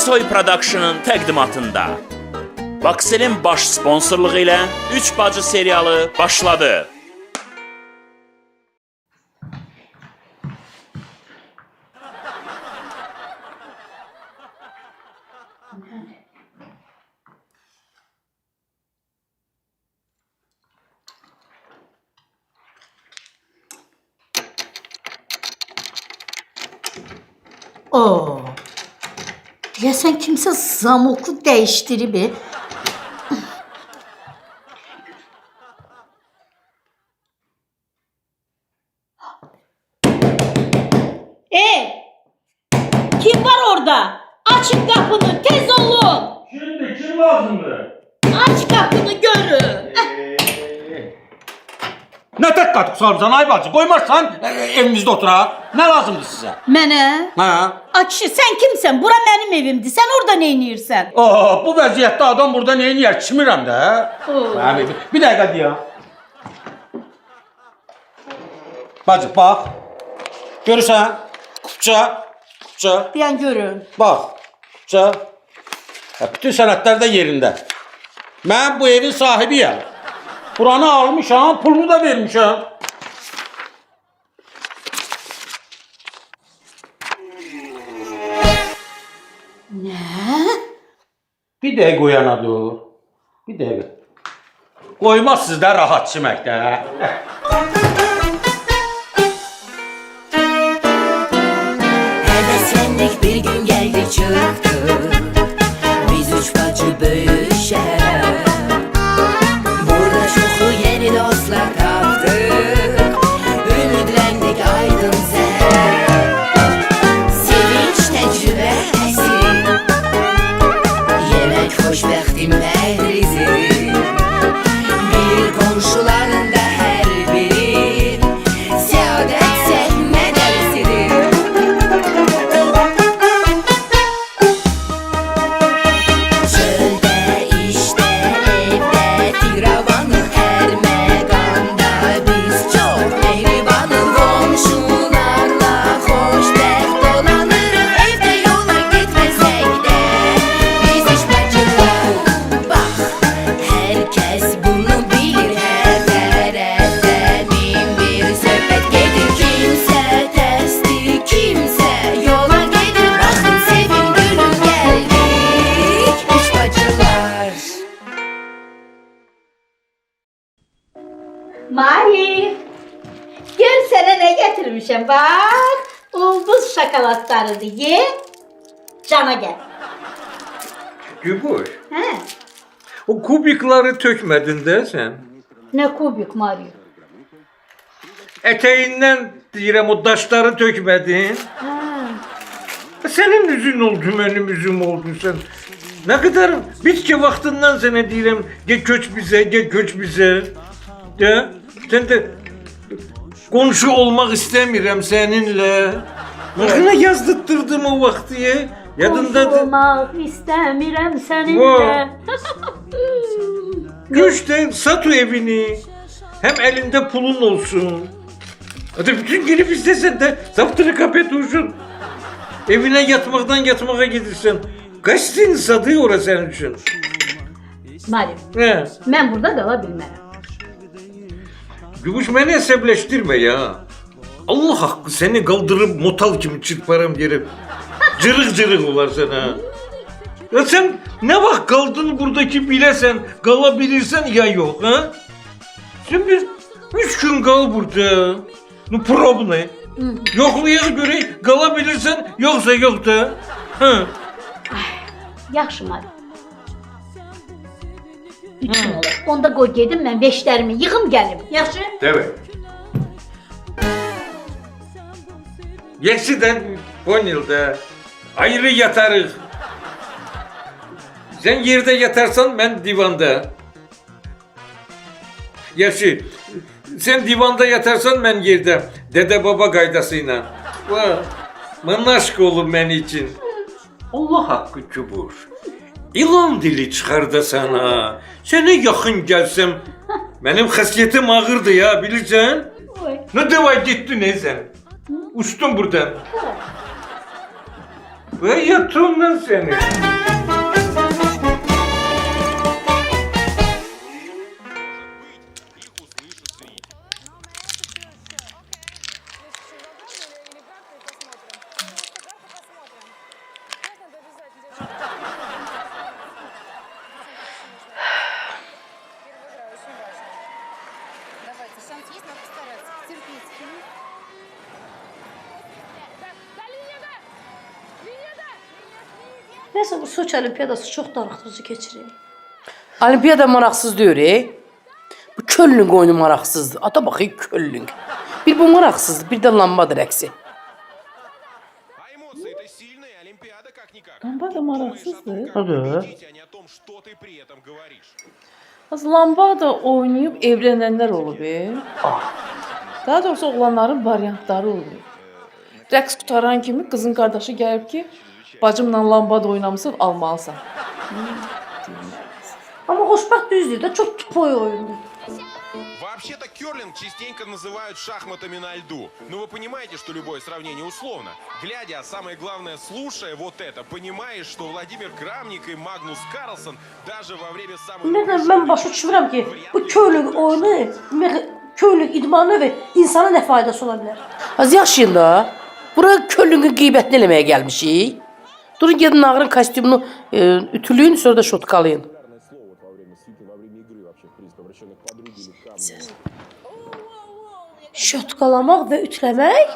Ersoy Production'ın təqdimatında Vakselin baş sponsorluğu ilə 3 bacı serialı başladı. Oo. Deyəsən kimsə zamoku dəyişdirib. Kim var orada? Açın kapını, tez olun. Şimdi kim lazımdı? Aç kapını görün. Ne tek katık sarıcan ay bacı? Koymazsan evimizde oturar. Ne lazımdı size? Mənə? Ha? Açı, sen kimsən? Bura mənim evimdir. Sen orada ne inirsən? Bu vəziyyətdə adam burada neyin yer? Çimirəm də. Bir dakika diye. Bacı bak. Görürsən? Kupça. Deyən görün. Bak. Kupça. Bütün sənədlər də yerində. Mən bu evin sahibiyəm. Buranı almışam, pulunu da vermişəm. Nə? Bir dəqiqə oyanadır. Bir dəqiqə. Qoymaz sizdə rahat çiməkdə. Heveslendik bir gün geldi çıktı. Biz üç bacı büyük şehre. Burada çoğu yeni dostlar kaptık. Ümitlendik aydın seher. Sevinç tecrübesi. Yemek hoşbektim mehrizi. Bir komşuların da her biri. Saadetse ne dersidir. Çölde işte evde firavanı Ermegan'da biz çok mehribanın komşularla hoşbeht dolanırız evde yola gitmesek de biz hiç bacılar bak herkes bunu bilir her tarafta bin bir sohbet gelir kimse testi kimse yola gelir bakın sevin gülüm geldik üç bacılar. Mahir. Gör sana ne getirmişim bak. Ulduz şokolatlarını ye. Cana gel. Güboş, He? o kubikleri tökmedin de sen. Ne kubik Mario. Eteğinden deyirəm o daşları tökmedin. Ha. Senin üzün oldu, benim üzüm oldu sen. Ne kadar bitki vaktinden sana deyirəm, gel köç bize, gel köç bize. De, sen de komşu olmak istemiyorum seninle. Bakına yazdırttırdım o vaktiye. Yadındadır. Olmak istemiyorum Vay. seninle. Göç de sat o evini. Hem elinde pulun olsun. Hadi bütün gelip istesen de zaptını kapet olsun. Evine yatmaktan yatmaya gidersen. Kaç senin sadığı orası senin için. Mario, He. ben burada kala bilmərəm. Gümüş beni hesapleştirme ya. Allah hakkı seni kaldırıp motal gibi çırparım yerim. Cırık cırık olar sana. Ya sen ne bak kaldın buradaki bilesen, kalabilirsen ya yok ha? Sen bir 3 gün kal burada. No problem. Yokluya göre kalabilirsen yoksa yok da. Ha. Yaxşı Mario. 3 gün olur. Onda qoy gedim mən beşlərimi yığım gəlim. Yaxşı? Evet. Yeksiden 10 yılda ayrı yatarız. Sen yerde yatarsan ben divanda. Yaşı. Sen divanda yatarsan ben yerde. Dede baba gaydasıyla. Vah. Manaşk olur men için. Allah hakkı çubur. İlan dili çıkar da sana. Sana yakın gelsem. Benim hasiyetim ağırdı ya bilirsen. Oy. Ne deva gittin sen? Uçtun buradan. Ve yatırım lan seni. Давайте, шанс есть, надо постараться. Терпеть. Neyse bu Soç Olimpiyadası çok darıxdırıcı keçirir. Olimpiyada maraqsız deyil. Bu Kölnün oyunu maraqsızdır. Ata baxı Kölnün. Bir bu maraqsızdır, bir də lambada rəqsi. А эмоции-то сильные, Олимпиада как-никак. Lamba da maraqsızdır. Убедите, а не о том, что ты при этом говоришь. Az lambada oynayıb evlənənlər olub. Daha doğrusu oğlanların variantları olub. Rəqs qutaran kimi qızın qardaşı gəlib ki, bacımla lambada oynamısın, almalısan. Ama xoşbaxt düzdür də çok tupoy oyundur. Вообще-то керлинг частенько называют шахматами на льду. Но вы понимаете, что любое сравнение условно. Глядя, а самое главное, слушая вот это, понимаешь, что Владимир Крамник и Магнус Карлсон даже во время самых... Ben başa düşürəm ki, bu köylük oyunu, köylük idmanı ve insana ne faydası olabilir? Az yaşayın da. Bura Kölnün qeybətini eləməyə gəlmişik. Durun gedin ağırın kostyumunu ütülüyün, sonra da şotkalayın. Şotkalamak ve ütlemek?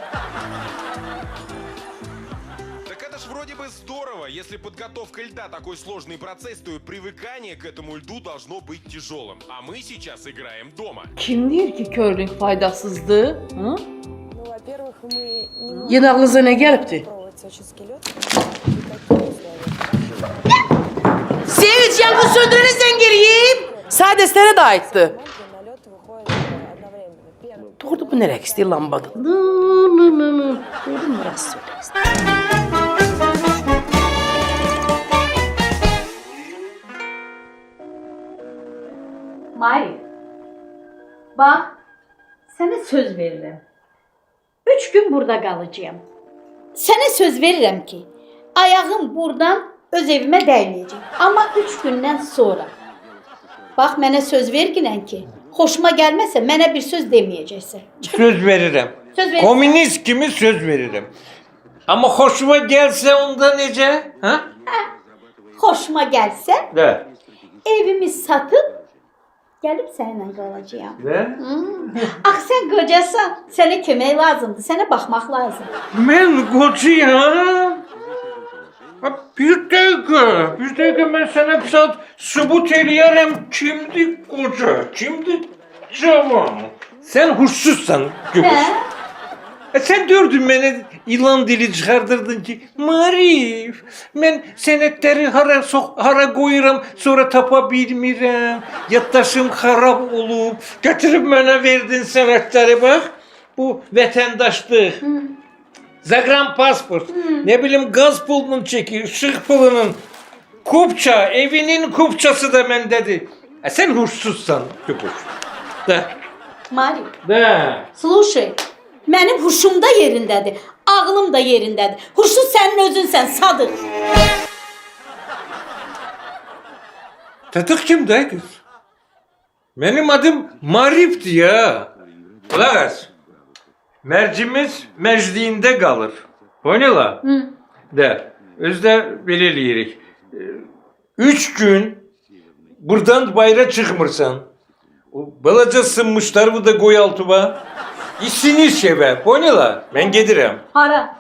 Так это ж вроде бы здорово. Если подготовка льда такой сложный процесс, то и привыкание к этому льду должно быть тяжелым. А мы сейчас играем дома. Kim deyir ki körlük faydasızdır? Hı? Ну, во-первых, мы не можем Yenə ağlınıza nə gəlibdi? пробовать сочинский лед. Никакие условия. Sevinç, yangın söndürəni zəng eləyib. Sadəslərə də aiddir. Ремонт на лед выходит одновременно. Первый Doğrudur, bu nə rəqsdir lambada? Gördün mü rəqs söyləyiz? Mari, bak, sana söz veririm. 3 gün burada kalacağım. Sana söz veririm ki, ayağım buradan öz evime dəyməyəcək. Ama 3 gündən sonra. Bak, mənə söz verginən ki, hoşuma gelmezse mənə bir söz deməyəcəksən. Söz veririm. Söz verirsen. Komünist kimi söz veririm. Ama hoşuma gelse onda nece? Ha? Hoşuma gelse De. evimi satıp gelip seninle kalacağım. De. Ah sen kocasan, sana kömək lazımdır, sana bakmak lazım. Ben kocayım. Ha, bir dakika ben sana bir saat subut eləyərəm. Kimdi koca, kimdi cavan? Sen huşsuzsan Gübüş. Sen dördün beni ilan dili çıkardırdın ki Marif, ben senetleri hara koyuram, sonra tapa bilmirəm, yaddaşım harap olup, götürüp bana verdin senetleri bak. Bu vətəndaşlıq, zagran pasport, ne bileyim gaz pulunun çeki, ışık pulunun, kupça, evinin kupçası da mendedir. Sen huşsuzsan Gübüş. De. Mari, De. слушай, mənim huşum da yerindədir, ağlım da yerindədir. Huşsuz sənin özünsən, Sadık. Tatık kimde kız? Benim adım Marif'ti ya. Kulak as. Mercimiz mecliğinde kalır. O ne la? De. Özde belirleyirik. 3 gün buradan bayra çıkmırsan. O balaca sınmışlar bu da koy altıma. İşini şebe. O ne la? Ben gidirem. Hara?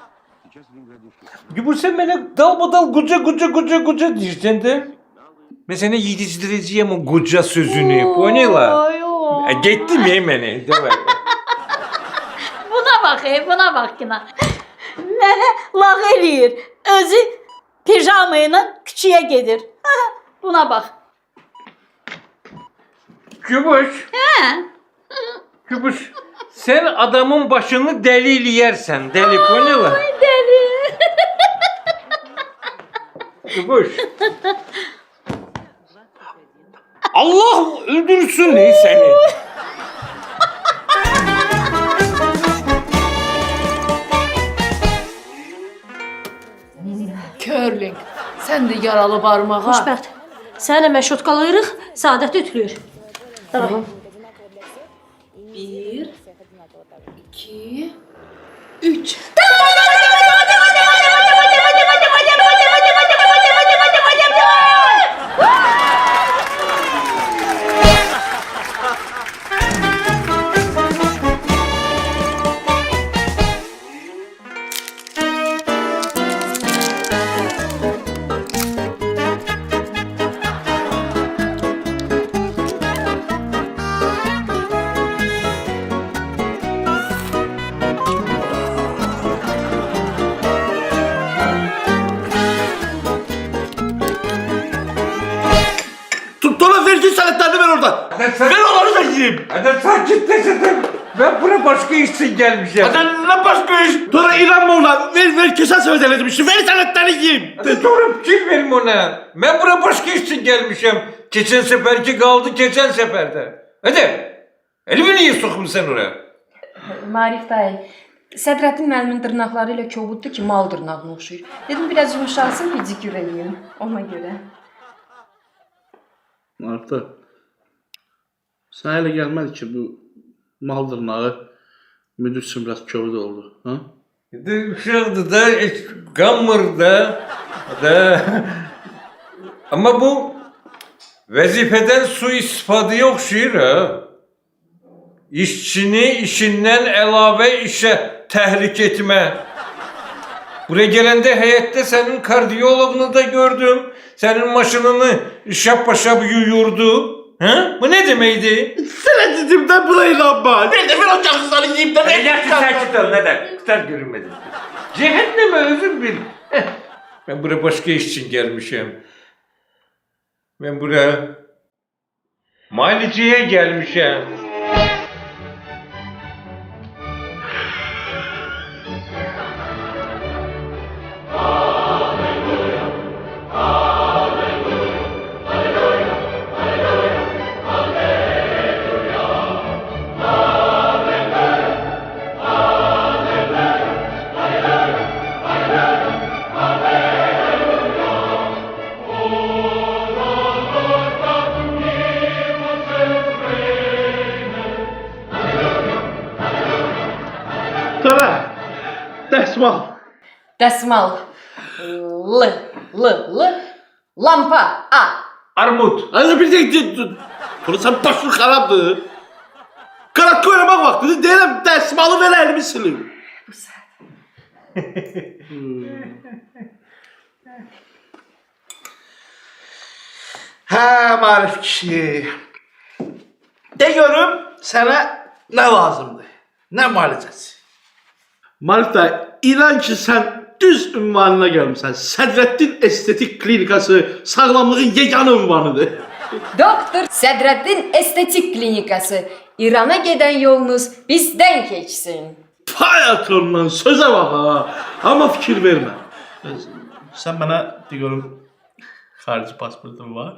Bu sen bana dalbadal guca diyeceksin de. Ben sana yedizdireceğim o guca sözünü. O ne la? Oy, oy. Gittim ya beni. Davay. Buna bak, buna bak yine. Mənə lağ eləyir. Özü pijama ilə küçüyə gedir. Buna bak. Kübüş. Kübüş. Sen adamın başını delileyersen. Deli o ne la? Deli. Kübüş. Allah öldürsün seni. Sən də yaralı barmağa. Xoşbəxt. Sənə məşhut qalırıq, Səadət ütülür. Tamam. 1 2 3 Tuna vergi senetlerini ver oradan. Ver onları da yiyeyim. Hadi sakinleşin. Ben buraya başka iş için gelmişim. Hadi ne başka iş? Tuna inanma ulan. Ver geçen sefer denedim. Ver senetlerini yiyeyim. Hadi doğru kim verim ona? Ben buraya başka iş için gelmişim. Geçen seferki kaldı geçen seferde. Hadi. Elimi niye sokun sen oraya? Marif bəy, Sədrəddin müəllimin dırnaqları ilə kobuddur ki, mal dırnağına oxşuyur. Dedim biraz yumuşalsın, pedikür eləyim. Ona görə. Marifta, sana elə gəlmədi ki, bu mal dırnağı müdür üçün biraz kövdə oldu, ha? Uşaqdır da, qanmır da. Ama bu vəzifədən sui-istifadəyə oxşuyur ha. İşçini işindən əlavə işə təhrik etmə. Buraya gələndə həyətdə sənin kardiyoloğunu da gördüm. Senin maşınını şap yuyurdu. Ha? Bu ne demeydi? Sana dedim ben buna inanma. Ver de ver o cansızları yiyeyim de. Sakin ol neden? Tutar görünmedi. Cehenneme özür bil. Ben buraya başka iş için gelmişim. Ben buraya maliciye gelmişim. Tuna, dəsmal. Dəsmal. Lampa. A. Armut. Hadi bir de Tuna sen başın xarabdır. Karat oynamak vaktidir. Deyirəm dəsmalı ver elimi silim. Bu saat. Hə, Marif kişi. De görüm sənə nə lazımdır? Nə müalicəsi? Marif da, inan ki sən düz ünvanına gəlmişsən. Sədrəddin Estetik Klinikası sağlamlığın yeganə ünvanıdır. Doktor Sədrəddin Estetik Klinikası. İrana gedən yolunuz bizdən keçsin. Payatondan sözə bax ha. Amma fikir vermə. Sən mənə de görüm xarici pasportun var?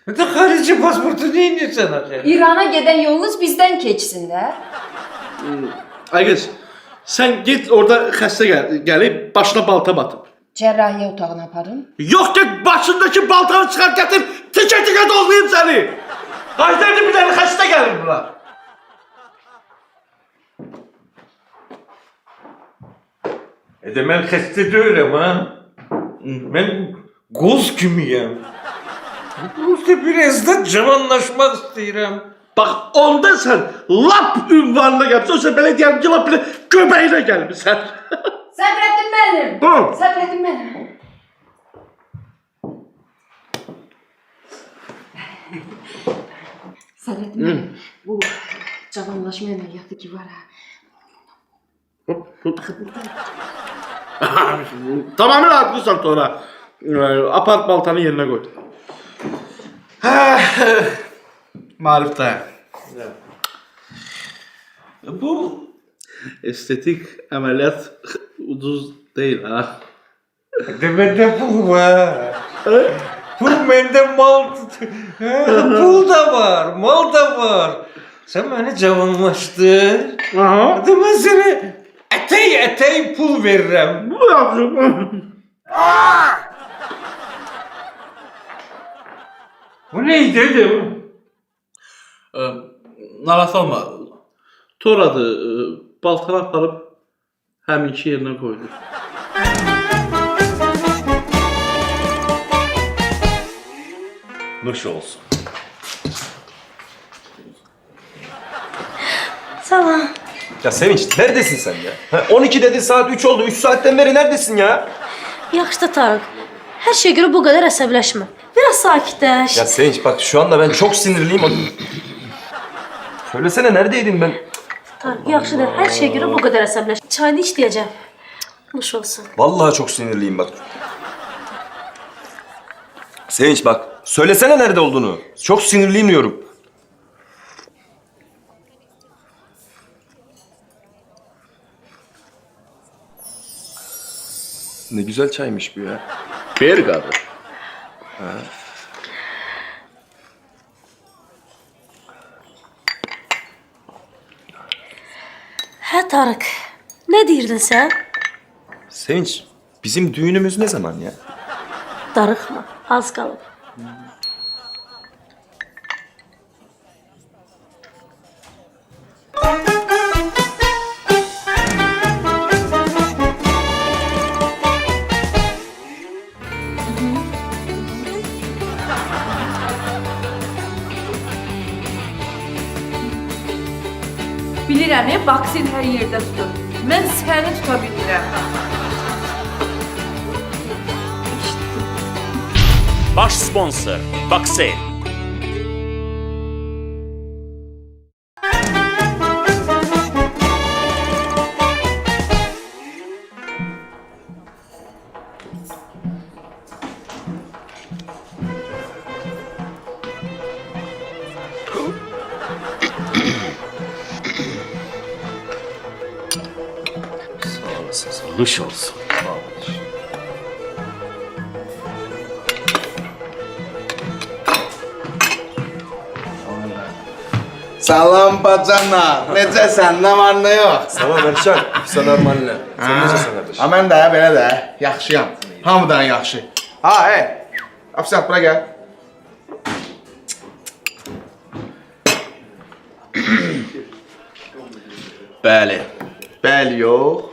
Ne de harici pasportu neyin sana? İrana gedən yolunuz bizdən keçsin də. Ay qız, sən get orada xəstə gəlib başına balta batıb. Cərrahiyyə otağına aparın. Yox get başındakı baltanı çıxart gətir, tikə dolmayım səni. Qaydırdı bir dənə xəstə gəlir bura. Ben xəstə deyirəm ha. Ben qoz kimiyəm. Burada biraz da cavanlaşmaq istəyirəm. Bax onda sən lap ünvanına gəlmişsən, olsa belə deyəm ki, lap belə göbəyinə gəlmişsən. Sədrəddin müəllim. Hı. Sədrəddin müəllim. Sədrəddin müəllim. Bu cavanlaşma əməliyyatı ki var ha. Tamamilə haklısın Tora. Apart baltanı yerine koy. Marif dayan. Bu estetik ameliyat ucuz değil ha. Demede pul var. Pul bende mal. Pul da var, mal da var. Sen beni cavanlaştır. Aha. Hadi ben sana eteği pul veririm. Bu yapacağım. Bu neydi dedim? Narahat olma. Toradı, baltanı aparıb həminki yerinə qoydu. Nuş olsun. Salam. Ya Sevinç neredesin sen ya? Ha, 12 dedin saat 3 oldu. 3 saatten beri neredesin ya? Yaxşı da Tarık. Hər şeyə görə bu qədər əsəbləşmə. Biraz sakitləş. Ya Sevinç bak şu anda ben çok sinirliyim. Söylesene neredeydin ben? Tarık, yaxşıdır. Hər şeyə görə bu qədər əsəbləş. Çayını iç deyəcəm. Nuş olsun. Vallahi çok sinirliyim bak. Sevinç bak söylesene nerede olduğunu. Çok sinirliyim diyorum. Ne güzel çaymış bu ya. Bir qadı. Hə Tarık. Nə deyirdin sən? Sevinç bizim düğünümüz ne zaman ya? Darıxma. Az qalıb. Bilirəm, vaksin hər yerdə tutur. Mən səni tuta bilmirəm. Baş sponsor Baksel. Nuş olsun. Salam bacana. Necəsən? Nə var, nə yox? Tamam Erşan. Sen normaline. Sen necəsin kardeş? Ha, mən də belə də yaxşıyam. Hamıdan yaxşı. Ha, hey. Afisat, bura gəl. Bəli. Bəli yox.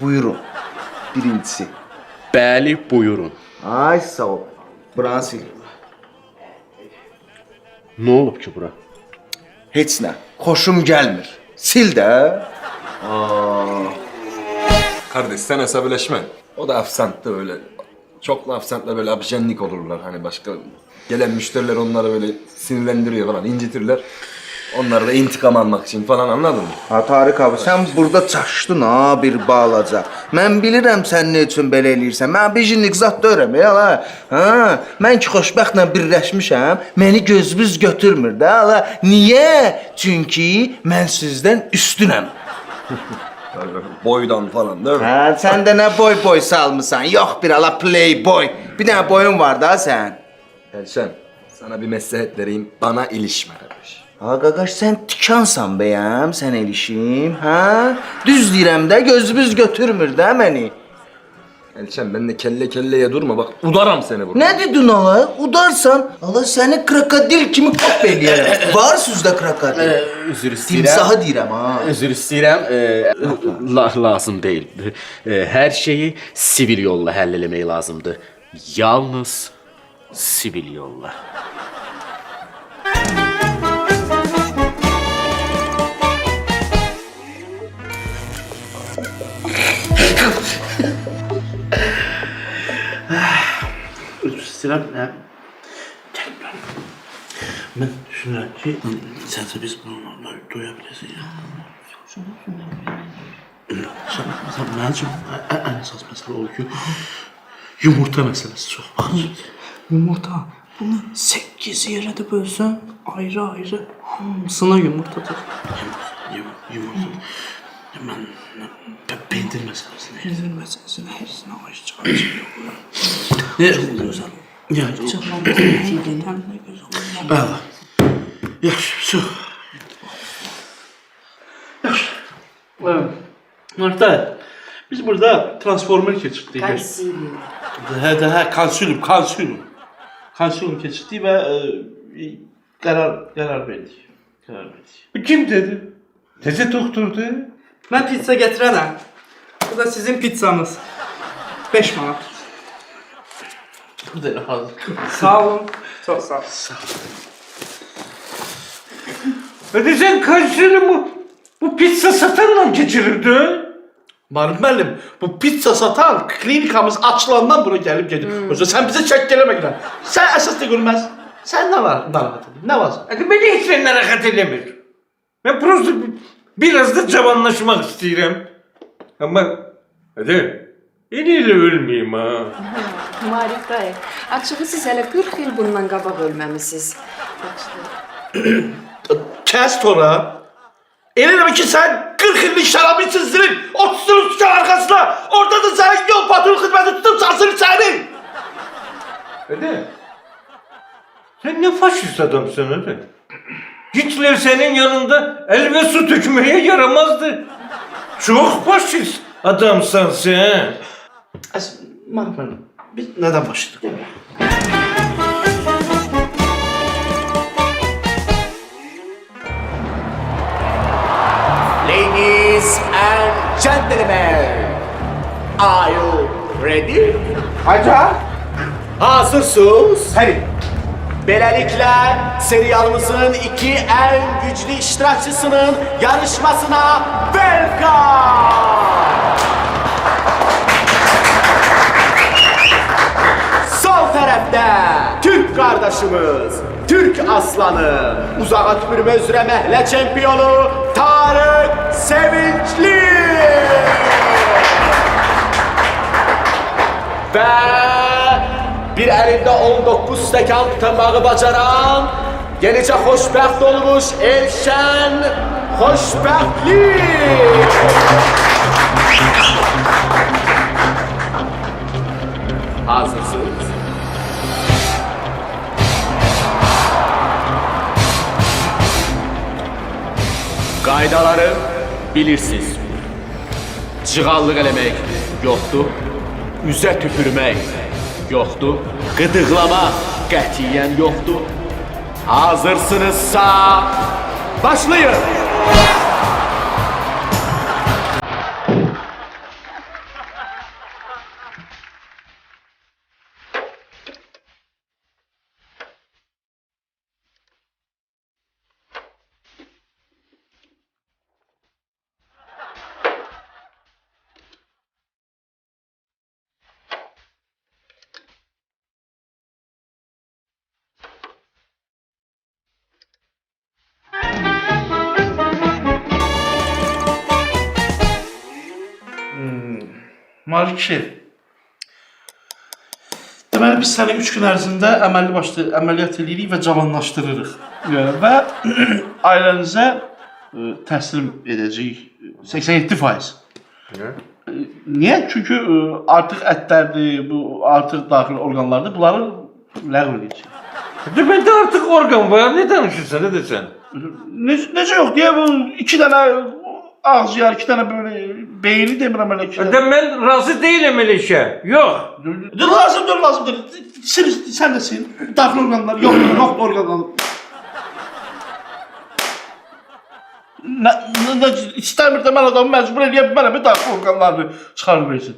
Buyurun. Birincisi. Bəli, buyurun. Ay, sağ ol. Buranı sil. Nə olub ki bura? Heç nə. Xoşum gəlmir. Sil də. Kardeş sen hesableşme. O da afsantlı öyle. Çoklu afsantla böyle abjenlik olurlar. Hani başka gelen müşteriler onları böyle sinirlendiriyor falan, incitirler. Onları da intikam almak için falan, anladın mı? Ha Tarık abi, sen burada çaşdın ha bir balaca. Mən bilirəm sən nə üçün belə eləyirsən. Mən bijinlik zat deyirəm ya la. Ha, mən ki xoşbəxtlə birləşmişəm, məni gözünüz götürmür də la. Niyə? Çünki mən sizdən üstünəm. Boydan falan değil mi? Ha, sən də nə boy salmısan? Yox bir ala playboy. Bir dənə boyun var da sən. Elşen, sana bir meslahat vereyim. Bana ilişme kardeş. Ha qaqaş, sən tikansan bəyəm, sən elişim, ha? Düz deyirəm də, gözünüz götürmür də məni. Elşen, ben de kelle kelleye durma bak, udaram seni burada. Nə dedin ala? Udarsan, ala səni krokodil kimi kap eləyərəm. Var sizdə krokodil? Üzr istəyirəm. Timsahı deyirəm ha. Üzr istəyirəm. Lazım deyil. Hər şeyi sivil yolla həll eləmək lazımdır. Yalnız sivil yolla. Üzr istəyirəm. Mən düşünürəm ki, səncə biz bununla doya biləcəyik ya. Mənim üçün ən əsas məsələ olur ki, yumurta məsələsi çox baxır. Yumurta, bunu 8 yerə də bölsən, ayrı-ayrı hamısına yumurtadır. Yumurta. Mən pendir məsələsini, hərsinə ayrı çıxaracaq. Çox gözəl. Bəli. Yaxşı, çox. Yaxşı. Martay, biz burada transformer keçirdik. Konsilium. Konsilium keçirdik və Qərar verdik. Bu kim dedi? Teze doktordu. Mən pizza gətirərəm. Bu da sizin pizzanız. 5 manat. Bu da elə hazır. Sağ olun. Çox sağ olun. Hadi sen kaç sene bu pizza satanla geçirirdin? Marif müəllim, bu pizza satan klinikamız açılandan bura gəlib gedib. Özü sən bizə çək gəlmə gələn. Sən əsas da görməz. Sən nə var? Narahat edin. Ne var? Hadi beni hiç narahat edemir. Ben prosto biraz da cavanlaşmak istiyorum. Ama hadi en iyiyle ölmeyeyim ha. Marif dayı, açığı siz hələ 40 il bundan qabaq ölməmisiniz. Kes tora. Elə demek ki sen 40 illik şarabı içinsin. 30 yıl çıkan arkasına. Orada da sen yol patrol hizmeti tutup sarsın senin. Hadi. Sen ne faşist adamsın hadi. Hitler senin yanında el ve su dökmeye yaramazdı. Çok faşist adamsın sen. Marif müəllim, biz neden başladık? Ladies and gentlemen, are you ready? Haca. Hazırsınız. Hadi. Böylelikle serialımızın iki en güçlü iştirakçısının yarışmasına welcome! Sol tarafta Türk kardeşimiz, Türk aslanı, uzağa tüpürme üzere mehle şampiyonu Tarık Sevinçli. Ve bir elinde 19 stekan tutamağı bacaran, yenice hoşbəxt olmuş Elşən Xoşbəxtli. Hazırsınız. Qaydaları bilirsiniz. Cığallıq eləmək yoxdur. Üzə tüpürmək yoxdur. Qıdıqlamaq qətiyyən yoxdur. Hazırsınızsa başlayın. Marif kişi. Deməli biz səni 3 gün ərzində əməlli başlı əməliyyat edirik və cavanlaşdırırıq. Və ailənizə təhsil edəcəyik 87%. Niyə? Çünki artıq ətlərdir, bu artıq daxil orqanlardır. Bunları ləğv edəcəyik. Bende artık organ var. Ne danışırsan ne desen? Necə yox? Deyə bu 2 dənə ağzıyar, 2 dənə böyle beyni demirəm elə 2 dənə. Ben razı değilim öyle işe. Yok. Lazımdır. Sen de sil. Daxil orqanlar yoxdur orqanlar. İstəmir də mən adamı məcbur edə bilmərəm, daxil orqanlarını çıxarıb versin.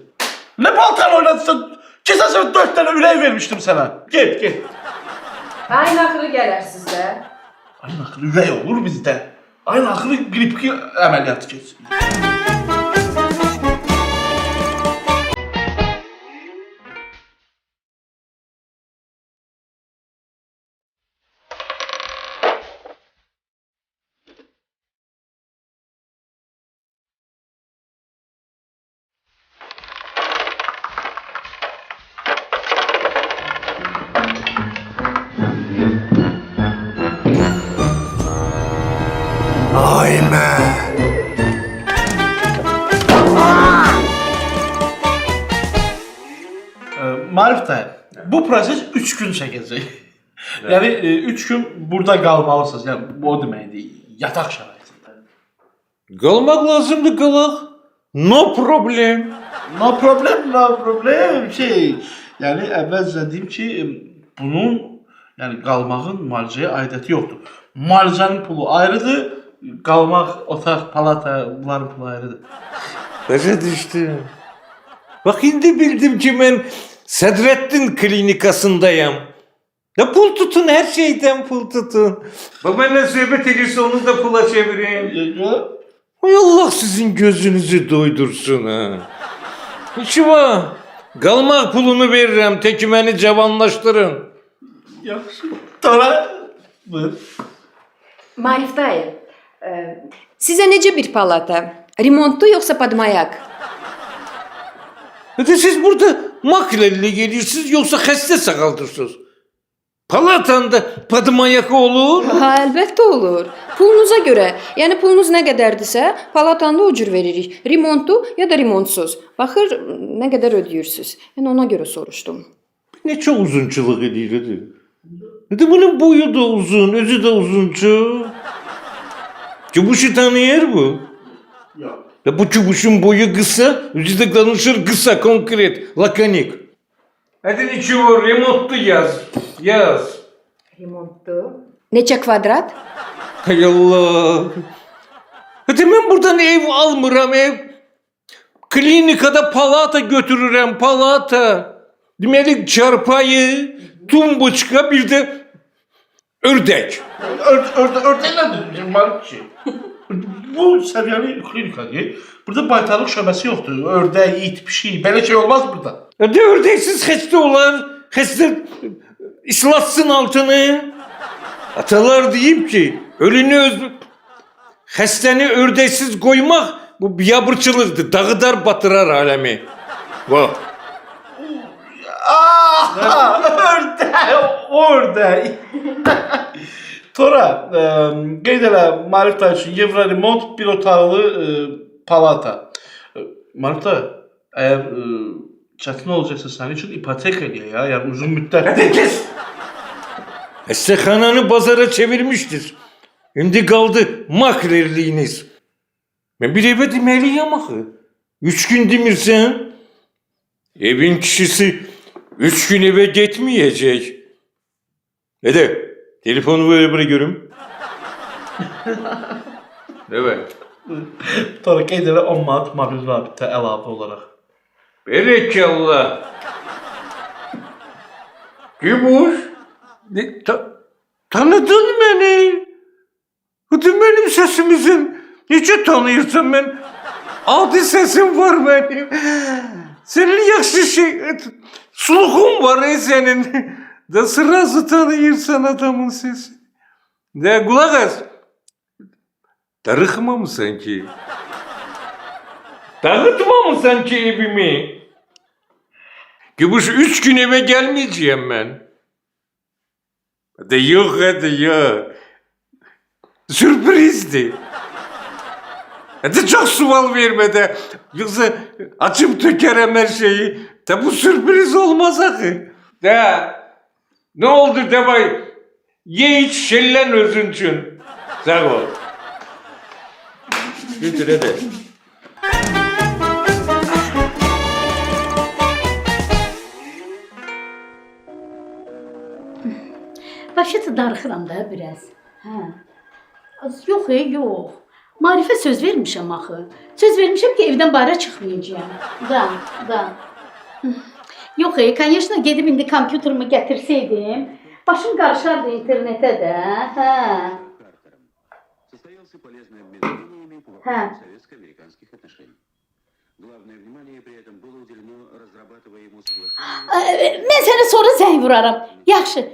Ne paltar oynadırsan? Keçən səfər 4 dənə ürək vermişdim sənə. Get. Ayın axırı gələr sizdə. Ayın axırı ürək olur bizdə. Ayın axırı gripki əməliyyatı keçsin. Marif dayı, bu proses 3 gün çəkəcək. Yəni 3 gün burada qalmalısınız. Yəni bu o deməkdir, yataq şəraitində. Qalmaq lazımdır qalaq. No problem. No problem. Yəni əvvəlcə deyim ki, bunun Yəni qalmağın müalicəyə aidiyyəti yoxdur. Müalicənin pulu ayrıdır, qalmaq, otaq, palata bunların pulu ayrıdır. Başa düştüm. Bak şimdi bildim ki ben Sadrettin klinikasındayım. Ya pul tutun, her şeyden pul tutun. Bak benimle sohbet ediyorsa onu da pula çevirin. Hay Allah sizin gözünüzü doydursun ha. İşi var. Kalmak pulunu veririm, tekimeni cavanlaştırın. Yaxşı. Tora, buyur. Marif dayı, sizə necə bir palata? Remontlu yoxsa padmayak? Hadi siz burada makrelle gelirsiniz yoksa hasta sakaldırsınız. Palatanda padmayakı olur. Ha, əlbəttə olur. Pulunuza görə. Yəni pulunuz nə qədərdirsə, palatanda o cür veririk. Remontlu ya da remontsuz. Baxır nə qədər ödəyirsiniz. Yəni ona görə soruşdum. Ne çok uzunçuluk ediyor. Hadi bunun boyu da uzun, özü de uzunçu. Çubuşu tanıyor bu. Yok. Ya bu çubuşun boyu kısa, özü de konuşur kısa, konkret, lakanik. Hadi ne çubuğu, remontlu yaz. Yaz. Remontlu. Neçə kvadrat? Hay Allah. Hadi ben buradan ev almıram ev. Klinikada palata götürürüm, palata. Demelik çarpayı, tumbuçka bir de ördek. Ördeği nədir bizim Marif kişi? Bu səviyyəli klinika deyil. Burada baytarlıq şöbəsi yoxdur. Ördək, it, pişik, belə şey olmaz burada. Hadi ördeksiz hasta olan, hasta ıslatsın altını. Atalar deyip ki, ölünü hastanı ördeksiz koymak bu biyabırçılıktır. Dağıdar batırar alemi. Bak. Ördək. Tora, qeyd elə Marif dayı üçün Evra remont bir otaqlı palata. Marif dayı, əgər çətin olacaqsa sənin üçün ipotek eləyə ya, yəni uzun müddət. Hastahananı pazara çevirmiştir. Şimdi kaldı makrerliğiniz. Ben bir eve demeliyim axı. 3 gün demirsen, evin kişisi 3 gün eve gitmeyecek. Dede, telefonu böyle bırakıyorum. Evet. Tora, qeyd elə 10 manat mobil rabitə əlavə olaraq. Berekallah. Gümüş. Tanıdın beni. Hadi benim sesimizin. Niçin tanıyorsun ben? Adi sesim var benim. Senin yakşı şey... Suluğun var senin. Da sırası tanıyorsan adamın sesi. De kulak az. Darıkma mı sanki? Dağıtma mı sanki evimi? Gümüş 3 gün eve gelmeyeceğim ben. Hadi yok hadi yok. Sürprizdi. Hadi çok sual verme de. Yoksa açıp tökerem her şeyi. De bu sürpriz olmaz akı. De. Ne oldu de bay? Ye iç şellen özünçün. Sağ ol. Götür hadi. Başıtı darıxıram da biraz. Hə. Yox, yox. Marifə söz vermişəm axı. Söz vermişəm ki, evdən bayıra çıxmayacağam. Da. Yox, конечно, gedib indi kompüterimi gətirsəydim, başım qarışardı internetə də. Hə. Mən sənə sonra zəng vuraram. Yaxşı.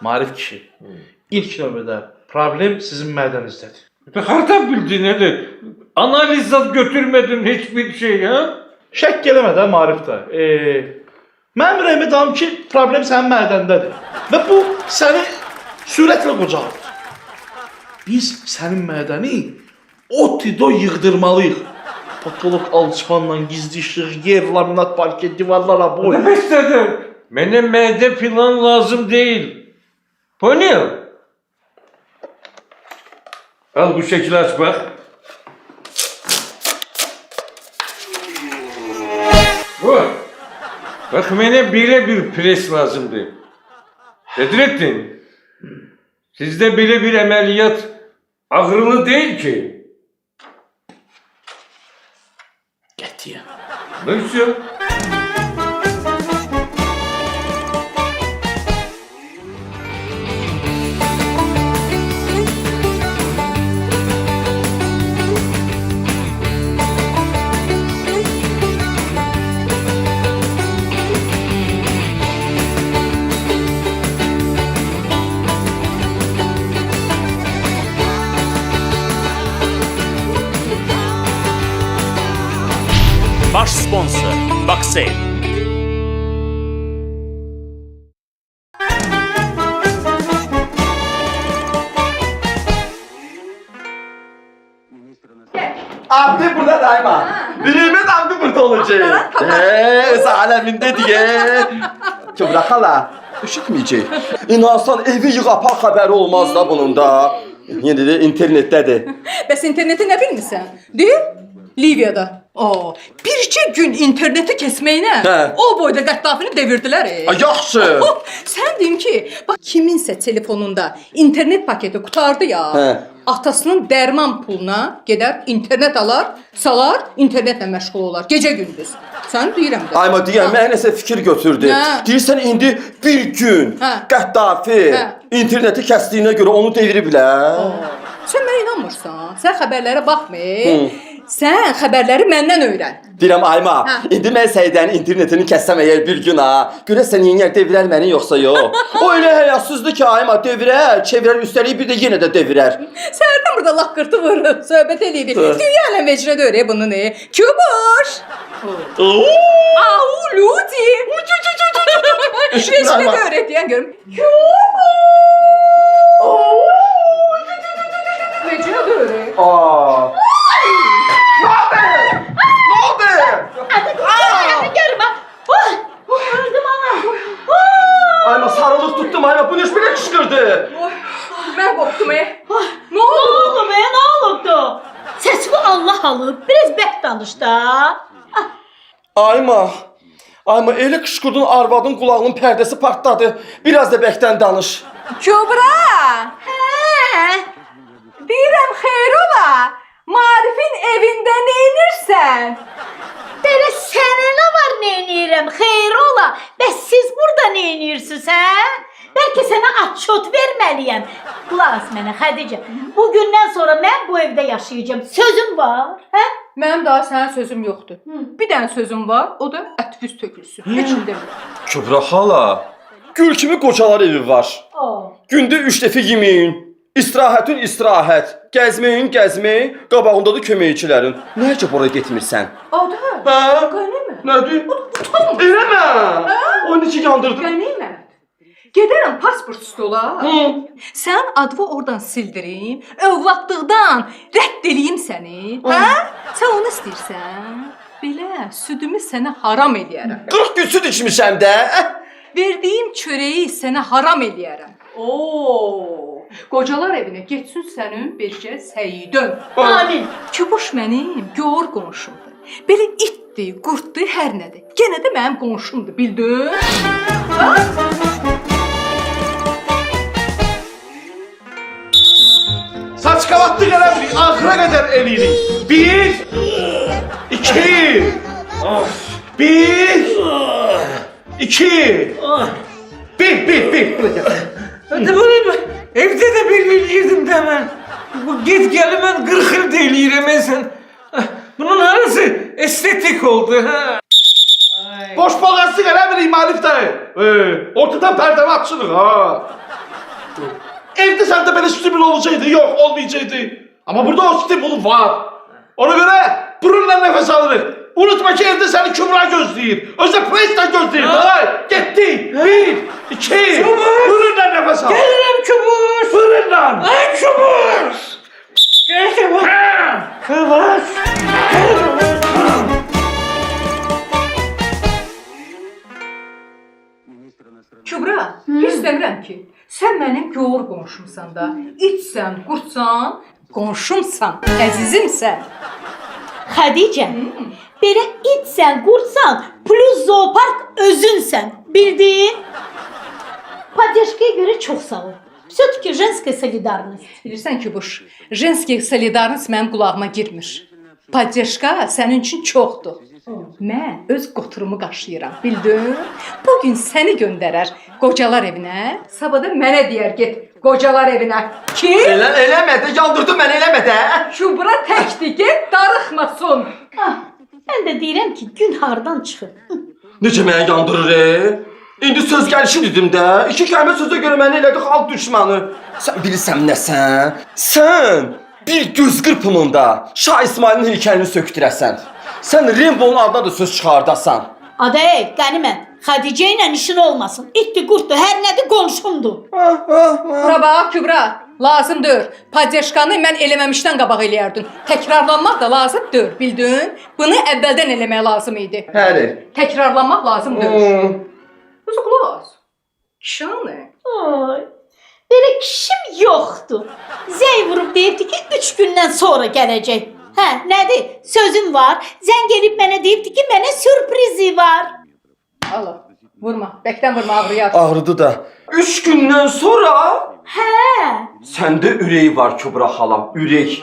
Marif kişi, ilk növbədə problem sizin mədənizdədir. Hardan bildin hele? Analiz götürmedin hiçbir şey ha? Şək eləmə də Marif də. Mənim ürəyimə dalım ki, problem sənin mədəndədir. Və bu səni sürətlə qocalar. Biz sənin mədəni otido yığdırmalıyıq. Patolog alçıpanla gizli işıq, yer, laminat parket, divarlara boy. Ne istedin? Bana mede falan lazım değil. Ponya. Al bu şekil aç bak. Bu. Bak bana böyle bir pres lazımdı. Bedrettin. Sizde böyle bir ameliyat ağrılı değil ki. Qətiyyən. Nasıl? Baş sponsor Baksel. Abdi burada daima. Nimet abdi burada olacak. Öz aleminde diye. Kübra hala, üşütmeyecek. İnansan evi yığapar haberi olmaz da bunun da. Yine de internettedir. Bəs interneti nə bilmirsən? Deyil? Liviyada. Bircə gün interneti kəsməyinə o boyda Qəddafini devirdilər. Yaxşı. Sən deyim ki, bax kiminsə telefonunda internet paketi qutardı ya. Atasının dərman puluna gedər internet alar, salar, internetlə məşğul olar gecə gündüz. Sən deyirəm də. Ayma deyəm, mənə nəsə fikir götürdü. Deyirsən indi bir gün Qəddafi interneti kəsdiyinə görə onu deviriblər. Sən mənə inanmırsan. Sən xəbərlərə baxma. Sən xəbərləri məndən öyrən. Deyirəm Ayma, indi mən Səidənin internetini kəssəm əgər bir gün görəsən yenə devirər məni yoxsa yox. O elə həyasızdır ki, Ayma devirər, çevirər, üstəlik bir də yenə də devirər. Sərdən burada laqqırtı vurur, söhbət eləyirik. Dünya ilə vecrə də öyrək bunu ne? Kübuş! Au, Ludi! Vecrə də öyrək deyən görüm. Kübuş! Vecrə də öyrək. Ne oldu? Görüm ha. Öldüm ana. Ayma sarılıq tuttum Ayma, bu neş belə qışqırdı. Mən qorxdum. Ne oldu be? Ne oldu? Sesimi Allah alıp biraz bək danış da. Ayma elə qışqırdın arvadın qulağının pərdəsi partladı. Biraz da bəkdən danış. Kübra! Deyirəm xeyr ola. Marifin evində neynirsən? Belə sənə nə var neynirəm? Xeyr ola. Bəs siz burada neynirsiniz hə? Bəlkə sənə atçot verməliyəm. Qulaq as mənə Xədicə. Bugündən sonra mən bu evdə yaşayacağım. Sözüm var, hə? Mənim daha sənin sözüm yoxdur. Bir dənə sözüm var, o da ətfüz tökülsün. Heç kim demir. Kübra hala, gül kimi qocalar evi var. Gündə 3 dəfə yeməyin. İstirahətün istirahət, gəzməyin, qabağında da köməkçilərin. Nəyəcə bura getmirsən? Adı? Qənimə. Nədir? Eləmə! O necə yandırdın? Qənimə. Gedərəm pasport stola. Sən adını oradan sildirim, övladlıqdan rədd eləyim səni. Sən onu istəyirsən? Belə südümü sənə haram eləyərəm. 40 gün süd içmişəm də. Verdiyim çörəyi sənə haram eləyərəm. Qocalar evinə getsin sənin bircə Səidön. Amin. Kübuş mənim gör qonşumdur. Belə itdi, qurtdu, hər nədir. Yenə də mənim qonşumdur, bildin? Saç qavatlıq eləmirik, axıra qədər eləyirik. 1 2 1 2 1 Evde de belirliyordum da ben. Bu git geli ben 40 yıl deliyirem sen. Bunun arası estetik oldu ha. Boş boğazlıq eləmirik Marif dayı. Ortadan pərdəni açırıq ha. Evde sende böyle stimül olacaktı. Yok, olmayacaktı. Ama burada o stimül var. Ona göre burunla nefes alırız. Unutma ki evde seni Kübra gözleyir. Özde Preston gözleyir. Hadi gitti. 1, 2. Burunla nefes al. Gelirim Kübüş. Burunla. Ay Kübüş. Gel Kübüş. Kübüş. Kübra, istəmirəm ki, sən mənim gör qonşumsan da, itsən, qurtsan, qonşumsan, əzizimsən. Xədicə, belə itsən, qurtsan, plus zoopark özünsən. Bildin? Поддержкaya görə çox sağ ol. Все-таки женская солидарность. Bilirsən ki, bu jenski solidarность mənim qulağıma girmir. Поддержка sənin üçün çoxdur. Mən öz qoturumu qaşıyıram, bildin? Bugün səni göndərər qocalar evinə, sabah da mənə deyər get qocalar evinə. Ki? Eləmədi, yandırdı məni, eləmədi. Kübra təkdir, get darıxmasın. Ah, mən də deyirəm ki, gün hardan çıxıb. Necə mənə yandırır? İndi söz gəlişi dedim də. 2 kəlmə sözə görə məni elədi xalq düşmanı. Sən bilirsən nəsən? Sən bir göz qırpımında Şah İsmailin heykəlini sökdürəsən. Sən Rimbo'nun adına da söz çıxardasan. Adey, qənimət, Xədicə ilə işin olmasın. İtdi, qurtdu, hər nədir qonşumdur. Bura bax, Kübra, lazımdır. Poddeşkanı mən eləməmişdən qabaq eləyərdin. Təkrarlanmaq da lazımdır, bildin? Bunu əvvəldən eləmək lazım idi. Həli. Təkrarlanmaq lazımdır. Özü qulaq as. Kişanı. Ay, belə kişim yoxdur. Zəng vurub deyibdi ki, 3 gündən sonra gələcək. Hə, nədir? Sözüm var. Zəng gelib mənə deyibdi ki, mənə sürprizi var. Allah, vurma. Bəkdən vurma, ağrıyar. Ağrıdı da. 3 gündən sonra? Hə. Səndə ürək var Kübra xalam, ürək.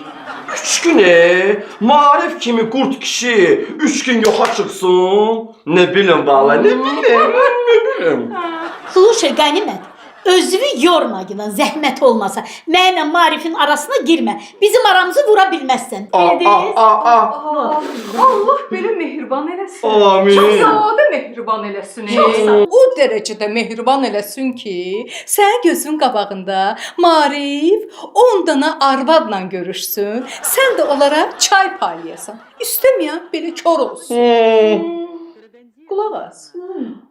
3 günə Marif kimi qurt kişi 3 gün yoxa çıxsın. Nə bilim valla, nə bilim. Sluşay qənimət, özünü yorma yılan, zəhmət olmasa. Mənimlə Marifin arasına girmə. Bizim aramızı vura bilməzsən. Bildiniz? Allah belə mehriban eləsin. Amin. Çox sadə mehriban eləsin. O dərəcədə mehriban eləsin ki, sənin gözün qabağında Marif 10 dana arvadla görüşsün, sən də onlara çay paylayasan. İstəməyən belə kör olsun. Qulaq as.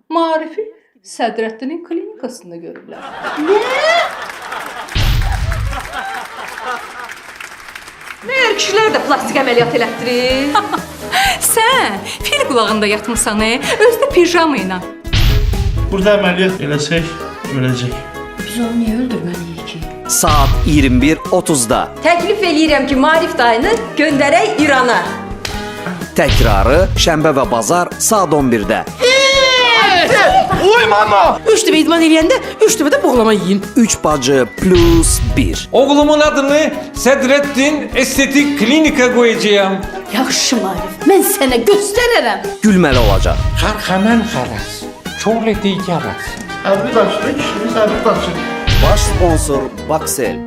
Marifi Sədrəddinin klinikasında görürlər. Məyər kişilər də plastik əməliyyat elətdirir? Sən fil qulağında yatmısan, özdə pijama ilə. Burada əməliyyat eləsək, öləcək. Biz onu niyə öldürməliyik ki? Saat 21:30-da. Təklif eləyirəm ki, Marif dayını göndərək İrana. Təkrarı şənbə və bazar saat 11-də. Uymama! 3 dəfə idman eləyəndə 3 dəfə də boğlama yiyin. 3 bacı plus 1. Oğlumun adını Sədrəddin Estetik Klinika qoyacağam. Yaxşı Marif, mən sənə göstərərəm. Gülməli olacaq. Xərxəmən xərəz. Çorle deyərəz. Əbri daşlı, kişimiz əbri daşlı. Baş sponsor Baksel.